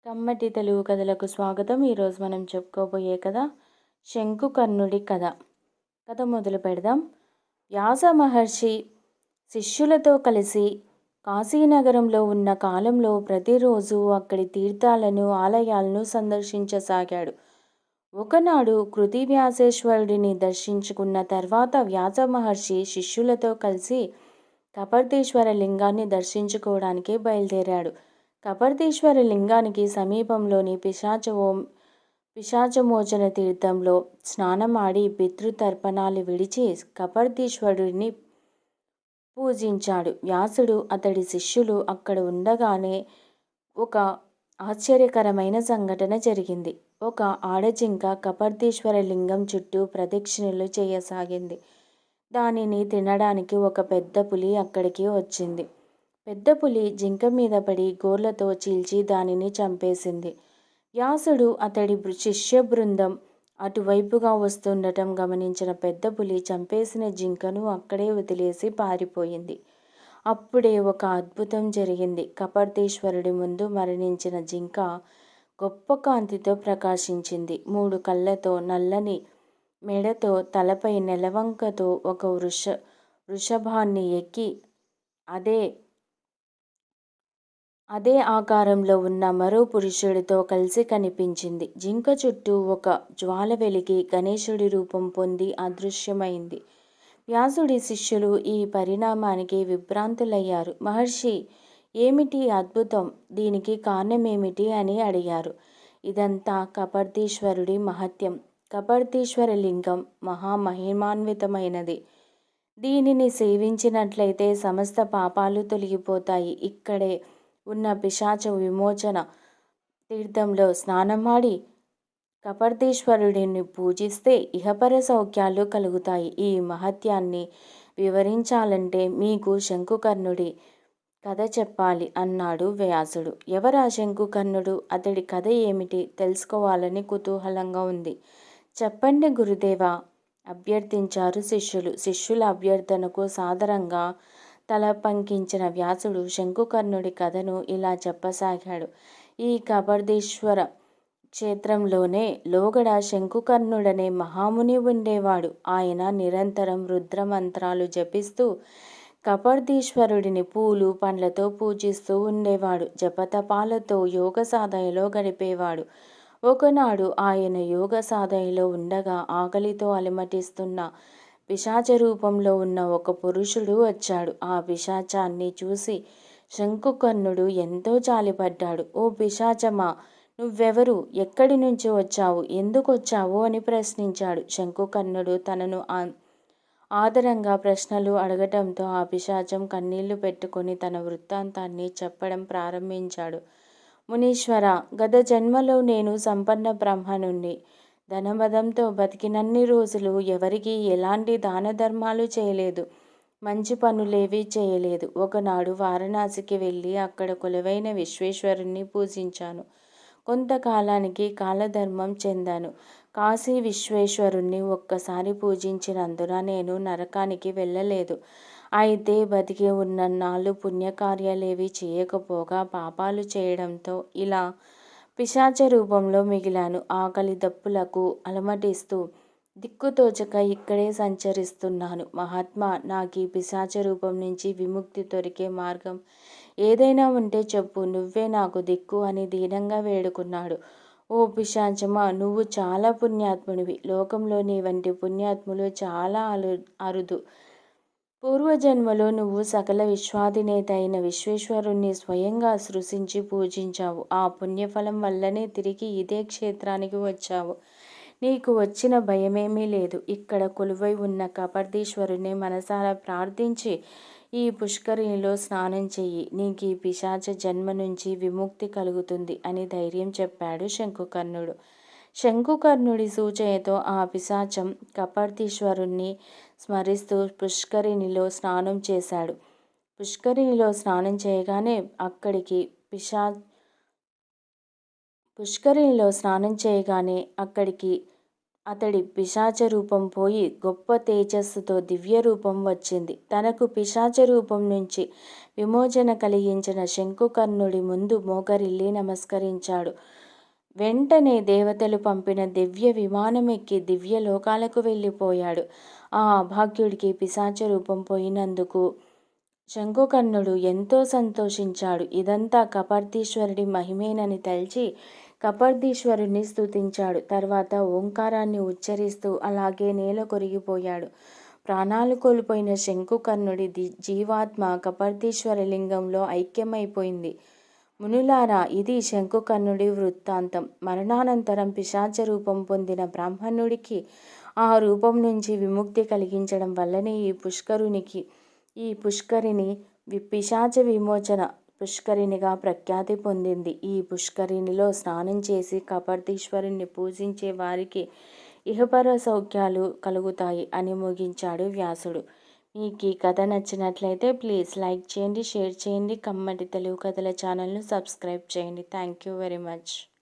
కమ్మటి తెలుగు కథలకు స్వాగతం. ఈరోజు మనం చెప్పుకోబోయే కథ శంకుకర్ణుడి కథ. కథ మొదలు పెడదాం. వ్యాస మహర్షి శిష్యులతో కలిసి కాశీనగరంలో ఉన్న కాలంలో ప్రతిరోజు అక్కడి తీర్థాలను, ఆలయాలను సందర్శించసాగాడు. ఒకనాడు కృతివ్యాసేశ్వరుడిని దర్శించుకున్న తర్వాత వ్యాస మహర్షి శిష్యులతో కలిసి కపర్దీశ్వర లింగాన్ని దర్శించుకోవడానికి బయలుదేరాడు. కపర్దీశ్వర లింగానికి సమీపంలోని పిశాచమోచన తీర్థంలో స్నానమాడి పితృతర్పణాలు విడిచి కపర్దీశ్వరుడిని పూజించాడు. వ్యాసుడు అతడి శిష్యులు అక్కడ ఉండగానే ఒక ఆశ్చర్యకరమైన సంఘటన జరిగింది. ఒక ఆడజింక కపర్దీశ్వర లింగం చుట్టూ ప్రదక్షిణలు చేయసాగింది. దానిని తినడానికి ఒక పెద్ద పులి అక్కడికి వచ్చింది. పెద్ద పులి జింక మీద పడి గోర్లతో చీల్చి దానిని చంపేసింది. వ్యాసుడు అతడి శిష్య బృందం అటువైపుగా వస్తుండటం గమనించిన పెద్ద పులి చంపేసిన జింకను అక్కడే వదిలేసి పారిపోయింది. అప్పుడే ఒక అద్భుతం జరిగింది. కపర్దీశ్వరుడి ముందు మరణించిన జింక గొప్ప కాంతితో ప్రకాశించింది. 3 కళ్ళతో, నల్లని మెడతో, తలపై నెలవంకతో ఒక వృషభాన్ని ఎక్కి అదే ఆకారంలో ఉన్న మరో పురుషుడితో కలిసి కనిపించింది. జింక చుట్టూ ఒక జ్వాల వెలిగి గణేశుడి రూపం పొంది అదృశ్యమైంది. వ్యాసుడి శిష్యులు ఈ పరిణామానికి విభ్రాంతులయ్యారు. మహర్షి, ఏమిటి అద్భుతం? దీనికి కారణమేమిటి అని అడిగారు. ఇదంతా కపర్దీశ్వరుడి మహత్యం. కపర్దీశ్వర లింగం మహామహిమాన్వితమైనది. దీనిని సేవించినట్లయితే సమస్త పాపాలు తొలగిపోతాయి. ఇక్కడే ఉన్న పిశాచ విమోచన తీర్థంలో స్నానమాడి కపర్దీశ్వరుడిని పూజిస్తే ఇహపర సౌఖ్యాలు కలుగుతాయి. ఈ మహత్యాన్ని వివరించాలంటే మీకు శంకుకర్ణుడి కథ చెప్పాలి అన్నాడు వ్యాసుడు. ఎవరా శంకుకర్ణుడు? అతడి కథ ఏమిటి? తెలుసుకోవాలని కుతూహలంగా ఉంది. చెప్పండి గురుదేవా, అభ్యర్థించారు శిష్యులు. శిష్యుల అభ్యర్థనకు సాదరంగా తల పంకించిన వ్యాసుడు శంకుకర్ణుడి కథను ఇలా చెప్పసాగాడు. ఈ కపర్దీశ్వర క్షేత్రంలోనే లోగడ శంకుకర్ణుడనే మహాముని ఉండేవాడు. ఆయన నిరంతరం రుద్రమంత్రాలు జపిస్తూ కపర్దీశ్వరుడిని పూలు, పండ్లతో పూజిస్తూ ఉండేవాడు. జపతపాలతో యోగ సాధనలో గడిపేవాడు. ఒకనాడు ఆయన యోగ సాధనలో ఉండగా ఆకలితో అలమటిస్తున్న పిశాచ రూపంలో ఉన్న ఒక పురుషుడు వచ్చాడు. ఆ పిశాచాన్ని చూసి శంకుకర్ణుడు ఎంతో జాలిపడ్డాడు. ఓ పిశాచమా, నువ్వెవరు? ఎక్కడి నుంచి వచ్చావు? ఎందుకు వచ్చావు అని ప్రశ్నించాడు. శంకుకర్ణుడు తనను ఆదరంగా ప్రశ్నలు అడగటంతో ఆ పిశాచం కన్నీళ్లు పెట్టుకొని తన వృత్తాంతాన్ని చెప్పడం ప్రారంభించాడు. మునీశ్వర, గత జన్మలో నేను సంపన్న బ్రాహ్మణుణ్ణి. ధనమదంతో బతికినన్ని రోజులు ఎవరికీ ఎలాంటి దాన ధర్మాలు చేయలేదు. మంచి పనులేవీ చేయలేదు. ఒకనాడు వారణాసికి వెళ్ళి అక్కడ కొలువైన విశ్వేశ్వరుణ్ణి పూజించాను. కొంతకాలానికి కాలధర్మం చెందాను. కాశీ విశ్వేశ్వరుణ్ణి ఒక్కసారి పూజించినందున నేను నరకానికి వెళ్ళలేదు. అయితే బతికి ఉన్నన్నాళ్ళు పుణ్యకార్యాలేవీ చేయకపోగా పాపాలు చేయడంతో ఇలా పిశాచ రూపంలో మిగిలాను. ఆకలి దప్పులకు అలమటిస్తూ దిక్కుతోచక ఇక్కడే సంచరిస్తున్నాను. మహాత్మా, నాకీ పిశాచ రూపం నుంచి విముక్తి దొరికే మార్గం ఏదైనా ఉంటే చెప్పు. నువ్వే నాకు దిక్కు అని దీనంగా వేడుకున్నాడు. ఓ పిశాచమా, నువ్వు చాలా పుణ్యాత్ముడివి. లోకంలో నీ వంటి పుణ్యాత్ములు చాలా అరుదు. పూర్వజన్మలో నువ్వు సకల విశ్వాధినేత అయిన విశ్వేశ్వరుణ్ణి స్వయంగా సృశించి పూజించావు. ఆ పుణ్యఫలం వల్లనే తిరిగి ఇదే క్షేత్రానికి వచ్చావు. నీకు వచ్చిన భయమేమీ లేదు. ఇక్కడ కొలువై ఉన్న కపర్దీశ్వరుని మనసారా ప్రార్థించి ఈ పుష్కరిణిలో స్నానం చెయ్యి. నీకు ఈ పిశాచ జన్మ నుంచి విముక్తి కలుగుతుంది అని ధైర్యం చెప్పాడు శంకుకర్ణుడు. శంకుకర్ణుడి సూచనతో ఆ పిశాచం కపర్దీశ్వరుణ్ణి స్మరిస్తూ పుష్కరిణిలో స్నానం చేశాడు. పుష్కరిణిలో స్నానం చేయగానే అక్కడికి అతడి పిశాచ రూపం పోయి గొప్ప తేజస్సుతో దివ్య రూపం వచ్చింది. తనకు పిశాచ రూపం నుంచి విమోచన కలిగించిన శంకుకర్ణుడి ముందు మోకరిల్లి నమస్కరించాడు. వెంటనే దేవతలు పంపిన దివ్య విమానమెక్కి దివ్య లోకాలకు వెళ్ళిపోయాడు. ఆ అభాగ్యుడికి పిశాచ రూపం పోయినందుకు శంకుకర్ణుడు ఎంతో సంతోషించాడు. ఇదంతా కపర్దీశ్వరుడి మహిమేనని తలచి కపర్దీశ్వరుణ్ణి స్తుతించాడు. తర్వాత ఓంకారాన్ని ఉచ్చరిస్తూ అలాగే నేల కొరిగిపోయాడు. ప్రాణాలు కోల్పోయిన శంకుకర్ణుడి జీవాత్మ కపర్దీశ్వర లింగంలో ఐక్యమైపోయింది. మునులారా, ఇది శంకుకర్ణుడి వృత్తాంతం. మరణానంతరం పిశాచ రూపం పొందిన బ్రాహ్మణుడికి ఆ రూపం నుంచి విముక్తి కలిగించడం వల్లనే ఈ పుష్కరిణి పిశాచ విమోచన పుష్కరిణిగా ప్రఖ్యాతి పొందింది. ఈ పుష్కరిణిలో స్నానం చేసి కపర్దీశ్వరుణ్ణి పూజించే వారికి ఇహపర సౌఖ్యాలు కలుగుతాయి అని ముగించాడు వ్యాసుడు. మీకు ఈ కథ నచ్చినట్లయితే ప్లీజ్ లైక్ చేయండి, షేర్ చేయండి, కమ్మటి తెలుగు కథల ఛానల్ను సబ్స్క్రైబ్ చేయండి. Thank you very much.